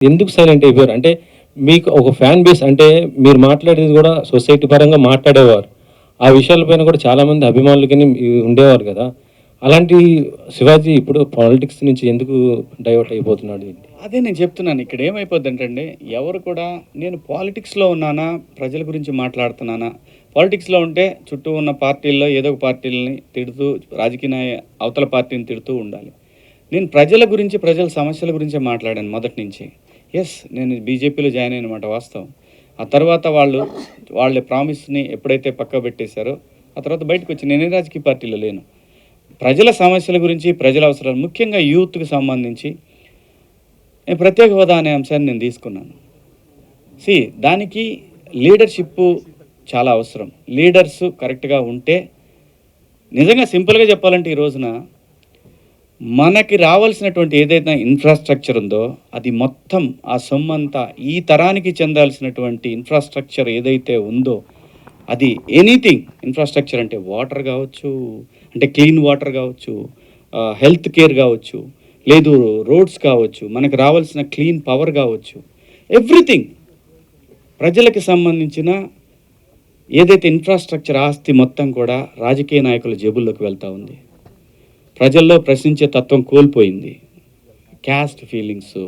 ఎందుకు సైలెంట్ అయిపోయారు? అంటే మీకు ఒక ఫ్యాన్ బేస్ అంటే మీరు మాట్లాడేది గూడా సొసైటీ పరంగా మాట్లాడేవారు. ఆ విషయాల పైన కూడా చాలామంది అభిమానులు గాని ఉండేవారు గదా! అలాంటి శివాజీ ఇప్పుడు పాలిటిక్స్ నుంచి ఎందుకు డైవర్ట్ అయిపోతున్నాడు ఏంటి? అదే నేను చెప్తున్నాను. ఇక్కడ ఏమైపోద్దంటండి, ఎవరు కూడా నేను పాలిటిక్స్‌లో ఉన్నానా, ప్రజల గురించి మాట్లాడుతున్నానా, పాలిటిక్స్‌లో ఉంటే చుట్టూ ఉన్న పార్టీల్లో ఏదో ఒక పార్టీలని తిడుతూ, రాజకీయ అవతల పార్టీని తిడుతూ ఉండాలి. నేను ప్రజల గురించి, ప్రజల సమస్యల గురించే మాట్లాడాను మొదటి నుంచి. యెస్, నేను బీజేపీలో జాయిన్ అయిన మాట వాస్తవం. ఆ తర్వాత వాళ్ళ ప్రామిస్‌ని ఎప్పుడైతే పక్కకు పెట్టేశారో, ఆ తర్వాత బయటకొచ్చి నేనే రాజకీయ పార్టీలో లేను. ప్రజల సమస్యల గురించి, ప్రజల అవసరాలు ముఖ్యంగా యూత్‌కి సంబంధించి ప్రత్యేక హోదా అనే అంశాన్ని నేను తీసుకున్నాను. దానికి లీడర్‌షిప్పు చాలా అవసరం. లీడర్స్ కరెక్ట్‌గా ఉంటే నిజంగా సింపుల్‌గా చెప్పాలంటే ఈ రోజున మనకి రావాల్సినటువంటి ఏదైతే ఇన్‌ఫ్రాస్ట్రక్చర్ ఉందో అది మొత్తం ఆ సొమ్మంతా ఈ తరానికి చెందాల్సినటువంటి ఇన్‌ఫ్రాస్ట్రక్చర్ ఏదైతే ఉందో అది ఎనీథింగ్ ఇన్‌ఫ్రాస్ట్రక్చర్ అంటే వాటర్ కావచ్చు, అంటే క్లీన్ వాటర్ కావచ్చు, హెల్త్ కేర్ కావచ్చు, లేదు రోడ్స్ కావచ్చు, మనకు రావాల్సిన క్లీన్ పవర్ కావచ్చు, ఎవ్రీథింగ్ ప్రజలకు సంబంధించిన ఏదైతే ఇన్‌ఫ్రాస్ట్రక్చర్ ఆస్తి మొత్తం కూడా రాజకీయ నాయకుల జేబుల్లోకి వెళ్తూ ఉంది. ప్రజల్లో ప్రశ్నించే తత్వం కోల్పోయింది. క్యాస్ట్ ఫీలింగ్స్,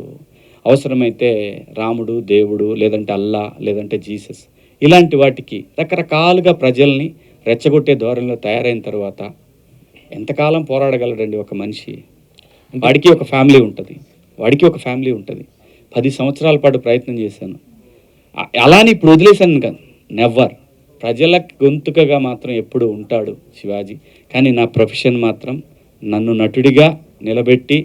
అవసరమైతే రాముడు, దేవుడు, లేదంటే అల్లా, లేదంటే జీసస్ ఇలాంటి వాటికి రకరకాలుగా ప్రజల్ని రెచ్చగొట్టే ధోరణిలో తయారైన తర్వాత ఎంతకాలం పోరాడగలడండి ఒక మనిషి? వాడికి ఒక ఫ్యామిలీ ఉంటుంది. 10 సంవత్సరాల పాటు ప్రయత్నం చేశాను. అలా అని ఇప్పుడు వదిలేశాను కాదు, నెవర్. ప్రజల గొంతుకగా మాత్రం ఎప్పుడు ఉంటాడు శివాజీ. కానీ నా ప్రొఫెషన్ మాత్రం నన్ను నటుడిగా నిలబెట్టి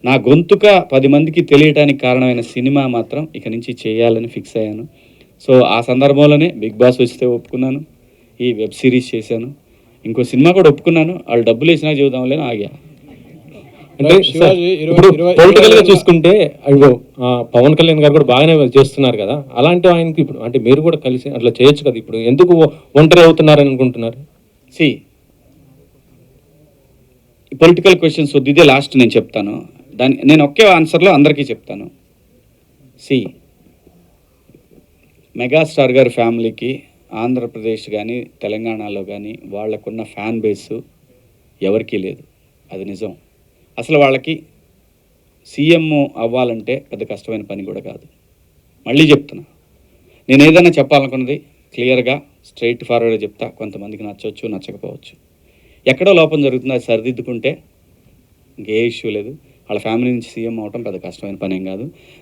నా గొంతుక 10 మందికి తెలియటానికి కారణమైన సినిమా మాత్రం ఇక నుంచి చేయాలని ఫిక్స్ అయ్యాను. సో ఆ సందర్భంలోనే బిగ్ బాస్ వస్తే ఒప్పుకున్నాను. ఈ వెబ్ సిరీస్ చేశాను. ఇంకో సినిమా కూడా ఒప్పుకున్నాను. వాళ్ళు డబ్బులు వేసినా చూద్దాంలే ఆగా. అంటే శివాజీ ఇప్పుడు పొలిటికల్‌గా చూసుకుంటే అయ్యో! పవన్ కళ్యాణ్ గారు కూడా బాగానే చేస్తున్నారు కదా! అలాంటి ఆయనకి ఇప్పుడు అంటే మీరు కూడా కలిసి అట్లా చేయొచ్చు కదా! ఇప్పుడు ఎందుకు ఒంటరి అవుతున్నారని అనుకుంటున్నారు? సి పొలిటికల్ క్వశ్చన్స్ వద్దు, ఇదే లాస్ట్ నేను చెప్తాను. నేను ఒకే ఆన్సర్లో అందరికీ చెప్తాను. సి మెగాస్టార్ గారి ఫ్యామిలీకి ఆంధ్రప్రదేశ్ కానీ తెలంగాణలో కానీ వాళ్ళకున్న ఫ్యాన్ బేసు ఎవరికీ లేదు. అది నిజం. అసలు వాళ్ళకి సీఎం అవ్వాలంటే పెద్ద కష్టమైన పని కూడా కాదు. మళ్ళీ చెప్తున్నా, నేను ఏదైనా చెప్పాలనుకున్నది క్లియర్గా స్ట్రైట్ ఫార్వర్డ్గా చెప్తా. కొంతమందికి నచ్చవచ్చు, నచ్చకపోవచ్చు. ఎక్కడో లోపం జరుగుతుంది, అది సరిదిద్దుకుంటే ఇంకే ఇష్యూ లేదు. వాళ్ళ ఫ్యామిలీ నుంచి సీఎం అవటం పెద్ద కష్టమైన పని ఏం కాదు.